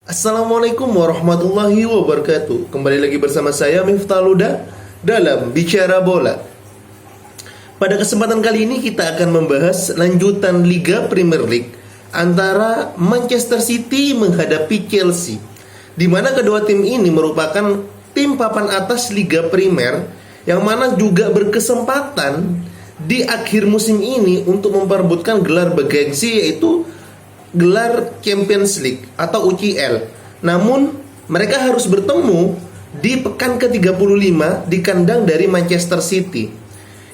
Assalamualaikum warahmatullahi wabarakatuh. Kembali lagi bersama saya Miftah Huda dalam Bicara Bola. Pada kesempatan kali ini kita akan membahas lanjutan Liga Premier League antara Manchester City menghadapi Chelsea, di mana kedua tim ini merupakan tim papan atas Liga Primer yang mana juga berkesempatan di akhir musim ini untuk memperebutkan gelar bergengsi, yaitu gelar Champions League atau UCL. Namun mereka harus bertemu di pekan ke-35 di kandang dari Manchester City.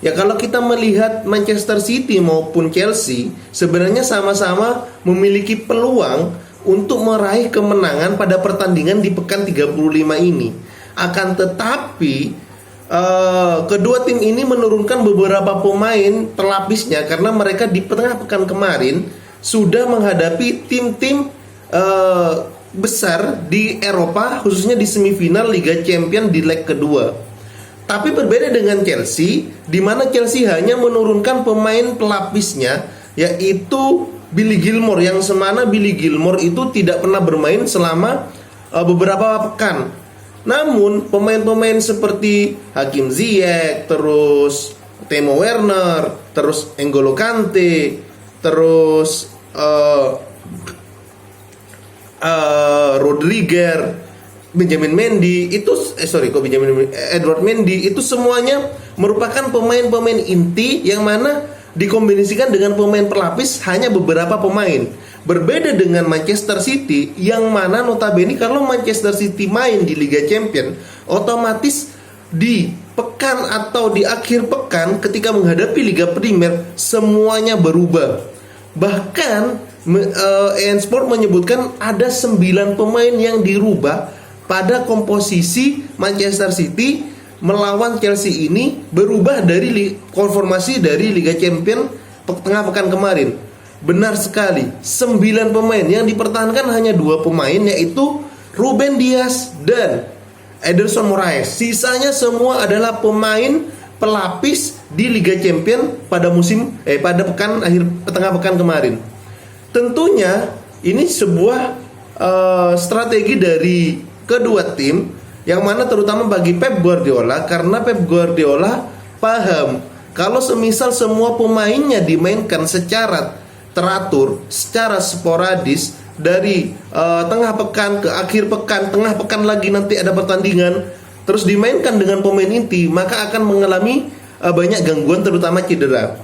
Ya, kalau kita melihat Manchester City maupun Chelsea sebenarnya sama-sama memiliki peluang untuk meraih kemenangan pada pertandingan di pekan 35 ini. Akan tetapi kedua tim ini menurunkan beberapa pemain pelapisnya karena mereka di tengah pekan kemarin sudah menghadapi tim-tim besar di Eropa, khususnya di semifinal Liga Champions di leg kedua. Tapi berbeda dengan Chelsea, di mana Chelsea hanya menurunkan pemain pelapisnya, yaitu Billy Gilmour, yang semana Billy Gilmour itu tidak pernah bermain selama beberapa pekan. Namun pemain-pemain seperti Hakim Ziyech, terus Timo Werner, terus N'Golo Kante, terus Rodriguez, Benjamin Mendy itu Edward Mendy itu semuanya merupakan pemain-pemain inti yang mana dikombinasikan dengan pemain pelapis hanya beberapa pemain. Berbeda dengan Manchester City yang mana notabene kalau Manchester City main di Liga Champions, otomatis di pekan atau di akhir pekan ketika menghadapi Liga Primer semuanya berubah. Bahkan EN Sport menyebutkan ada 9 pemain yang dirubah pada komposisi Manchester City melawan Chelsea ini, berubah dari konformasi dari Liga Champions tengah pekan kemarin. Benar sekali, 9 pemain yang dipertahankan hanya 2 pemain, yaitu Ruben Dias dan Ederson Moraes. Sisanya semua adalah pemain pelapis di Liga Champions pada tengah pekan kemarin. Tentunya ini sebuah strategi dari kedua tim, yang mana terutama bagi Pep Guardiola, karena Pep Guardiola paham kalau semisal semua pemainnya dimainkan secara teratur, secara sporadis dari tengah pekan ke akhir pekan, tengah pekan lagi nanti ada pertandingan, terus dimainkan dengan pemain inti, maka akan mengalami banyak gangguan terutama cedera.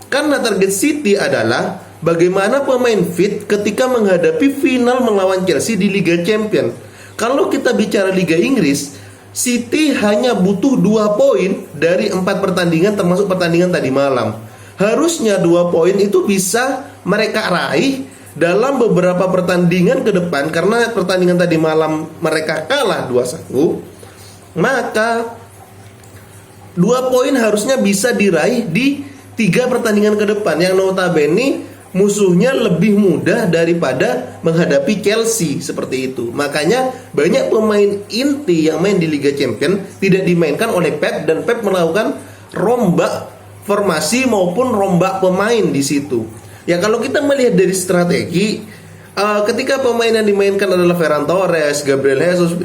Karena target City adalah bagaimana pemain fit ketika menghadapi final melawan Chelsea di Liga Champions. Kalau kita bicara Liga Inggris, City hanya butuh 2 poin dari 4 pertandingan termasuk pertandingan tadi malam. Harusnya 2 poin itu bisa mereka raih dalam beberapa pertandingan ke depan, karena pertandingan tadi malam mereka kalah 2-1. Maka 2 poin harusnya bisa diraih di 3 pertandingan ke depan, yang notabene musuhnya lebih mudah daripada menghadapi Chelsea seperti itu. Makanya banyak pemain inti yang main di Liga Champions tidak dimainkan oleh Pep, dan Pep melakukan rombak formasi maupun rombak pemain di situ. Ya, kalau kita melihat dari strategi, ketika pemain yang dimainkan adalah Ferran Torres, Gabriel Jesus,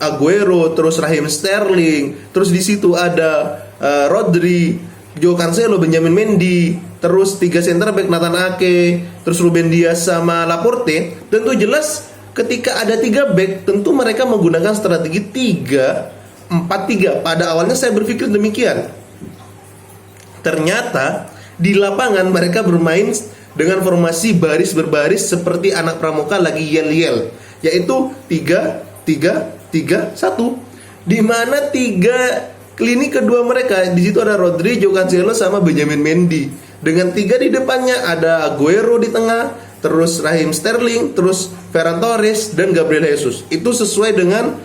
Aguero, terus Raheem Sterling, terus di situ ada Rodri, Joao Cancelo, Benjamin Mendy, terus 3 center back Nathan Ake, terus Ruben Dias sama Laporte. Tentu jelas ketika ada 3 back, tentu mereka menggunakan strategi 3-4-3. Pada awalnya saya berpikir demikian. Ternyata di lapangan mereka bermain dengan formasi baris berbaris seperti anak pramuka lagi yel-yel, yaitu 3-3-3-1, di mana 3 lini kedua mereka di situ ada Rodri, Joao Cancelo sama Benjamin Mendy. Dengan 3 di depannya ada Aguero di tengah, terus Raheem Sterling, terus Ferran Torres dan Gabriel Jesus. Itu sesuai dengan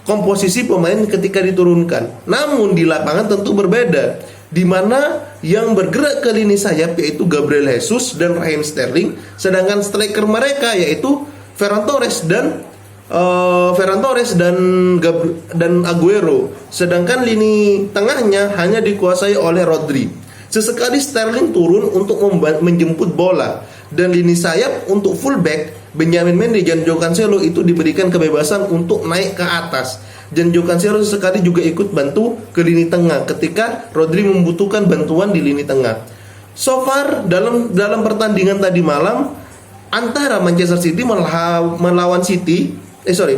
komposisi pemain ketika diturunkan. Namun di lapangan tentu berbeda, di mana yang bergerak ke lini sayap yaitu Gabriel Jesus dan Raheem Sterling, sedangkan striker mereka yaitu Ferran Torres dan Aguero. Sedangkan lini tengahnya hanya dikuasai oleh Rodri. Sesekali Sterling turun untuk menjemput bola, Dan lini sayap untuk fullback Benjamin Mendy dan João Cancelo itu diberikan kebebasan untuk naik ke atas. Dan João Cancelo sesekali juga ikut bantu ke lini tengah ketika Rodri membutuhkan bantuan di lini tengah. So far dalam pertandingan tadi malam antara Manchester City melawan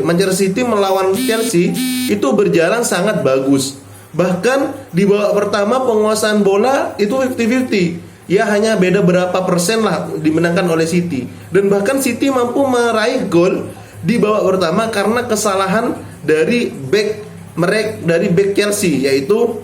Manchester City melawan Chelsea itu berjalan sangat bagus. Bahkan di babak pertama penguasaan bola itu 50-50. Ya hanya beda berapa persen lah dimenangkan oleh City. Dan bahkan City mampu meraih gol di babak pertama karena kesalahan dari back Chelsea, yaitu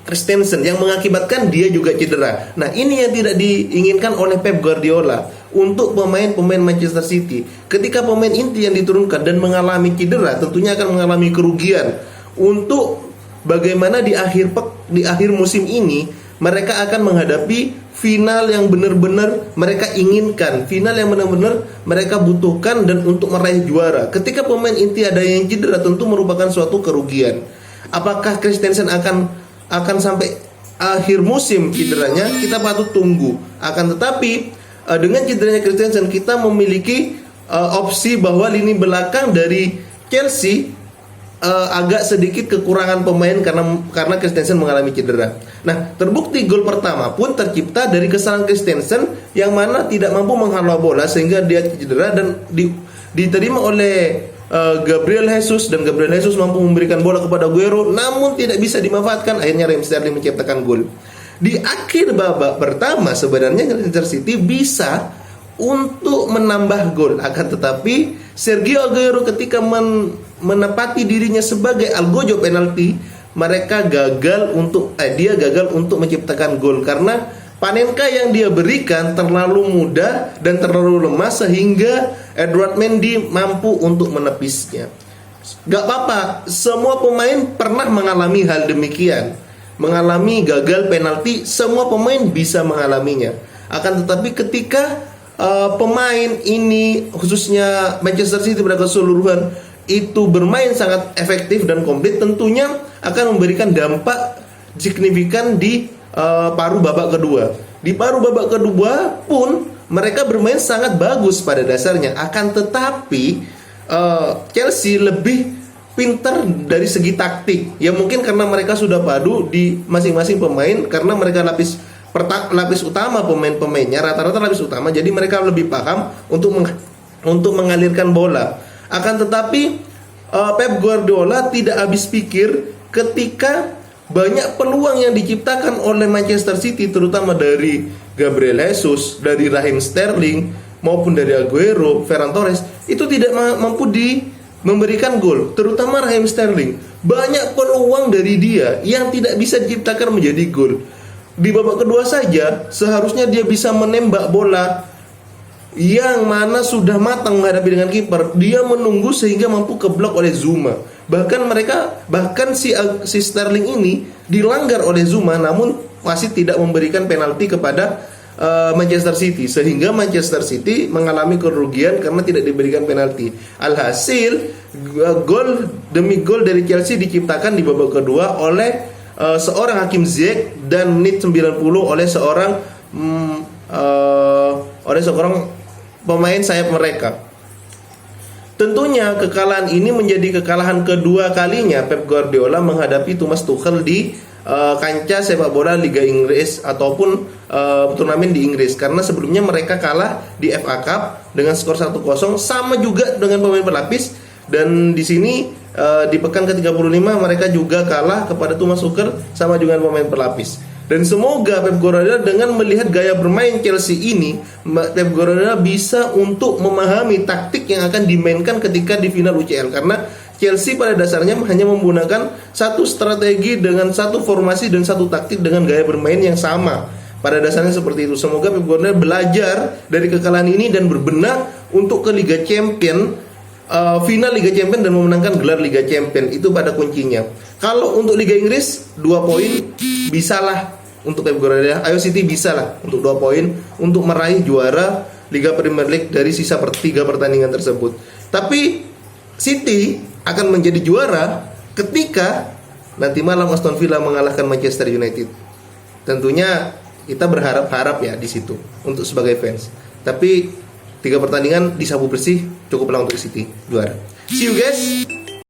Christensen, yang mengakibatkan dia juga cedera. Nah, ini yang tidak diinginkan oleh Pep Guardiola untuk pemain-pemain Manchester City. Ketika pemain inti yang diturunkan dan mengalami cedera, tentunya akan mengalami kerugian. Untuk bagaimana di akhir musim ini mereka akan menghadapi final yang benar-benar mereka inginkan, final yang benar-benar mereka butuhkan dan untuk meraih juara. Ketika pemain inti ada yang cedera, tentu merupakan suatu kerugian. Apakah Christensen akan sampai akhir musim cederanya? Kita patut tunggu. Akan tetapi dengan cederanya Christensen, kita memiliki opsi bahwa lini belakang dari Chelsea agak sedikit kekurangan pemain karena Christensen mengalami cedera. Nah, terbukti gol pertama pun tercipta dari kesalahan Christensen yang mana tidak mampu menghalau bola sehingga dia cedera dan diterima oleh Gabriel Jesus, dan Gabriel Jesus mampu memberikan bola kepada Aguero namun tidak bisa dimanfaatkan. Akhirnya Raheem Sterling menciptakan gol. Di akhir babak pertama sebenarnya Manchester City bisa untuk menambah gol, akan tetapi Sergio Aguero ketika menepati dirinya sebagai algojo penalti, dia gagal untuk menciptakan gol karena Panenka yang dia berikan terlalu mudah dan terlalu lemah sehingga Edward Mendy mampu untuk menepisnya. Gak apa-apa, semua pemain pernah mengalami hal demikian, mengalami gagal penalti, semua pemain bisa mengalaminya. Akan tetapi ketika pemain ini, khususnya Manchester City pada keseluruhan, itu bermain sangat efektif dan komplit, tentunya akan memberikan dampak signifikan di paruh babak kedua. Di paruh babak kedua pun mereka bermain sangat bagus pada dasarnya. Akan tetapi Chelsea lebih pintar dari segi taktik. Ya mungkin karena mereka sudah padu di masing-masing pemain, karena mereka lapis utama pemain-pemainnya rata-rata lapis utama, jadi mereka lebih paham untuk mengalirkan bola. Akan tetapi Pep Guardiola tidak habis pikir ketika banyak peluang yang diciptakan oleh Manchester City, terutama dari Gabriel Jesus, dari Raheem Sterling maupun dari Aguero, Ferran Torres, itu tidak mampu memberikan gol. Terutama Raheem Sterling, banyak peluang dari dia yang tidak bisa diciptakan menjadi gol. Di babak kedua saja seharusnya dia bisa menembak bola yang mana sudah matang menghadapi dengan kiper. Dia menunggu sehingga mampu keblok oleh Zuma. Bahkan si Sterling ini dilanggar oleh Zuma, namun wasit tidak memberikan penalti kepada Manchester City, sehingga Manchester City mengalami kerugian karena tidak diberikan penalti. Alhasil gol demi gol dari Chelsea diciptakan di babak kedua oleh seorang Hakim Ziyech dan menit 90 oleh seorang pemain sayap mereka. Tentunya kekalahan ini menjadi kekalahan kedua kalinya Pep Guardiola menghadapi Thomas Tuchel di kancah sepak bola Liga Inggris ataupun turnamen di Inggris, karena sebelumnya mereka kalah di FA Cup dengan skor 1-0 sama juga dengan pemain pelapis, dan di sini di pekan ke-35 mereka juga kalah kepada Thomas Tuchel sama juga dengan pemain pelapis. Dan semoga Pep Guardiola dengan melihat gaya bermain Chelsea ini, Pep Guardiola bisa untuk memahami taktik yang akan dimainkan ketika di final UCL, karena Chelsea pada dasarnya hanya menggunakan satu strategi dengan satu formasi dan satu taktik dengan gaya bermain yang sama. Pada dasarnya seperti itu. Semoga Pep Guardiola belajar dari kekalahan ini dan berbenah untuk ke Liga Champion, final Liga Champion, dan memenangkan gelar Liga Champion. Itu pada kuncinya. Kalau untuk Liga Inggris 2 poin bisalah untuk Pep Guardiola. Ayo City bisalah untuk 2 poin untuk meraih juara Liga Premier League dari sisa 3 pertandingan tersebut. Tapi City akan menjadi juara ketika nanti malam Aston Villa mengalahkan Manchester United. Tentunya kita berharap ya di situ untuk sebagai fans. Tapi 3 pertandingan disapu bersih, cukuplah untuk City juara. See you guys.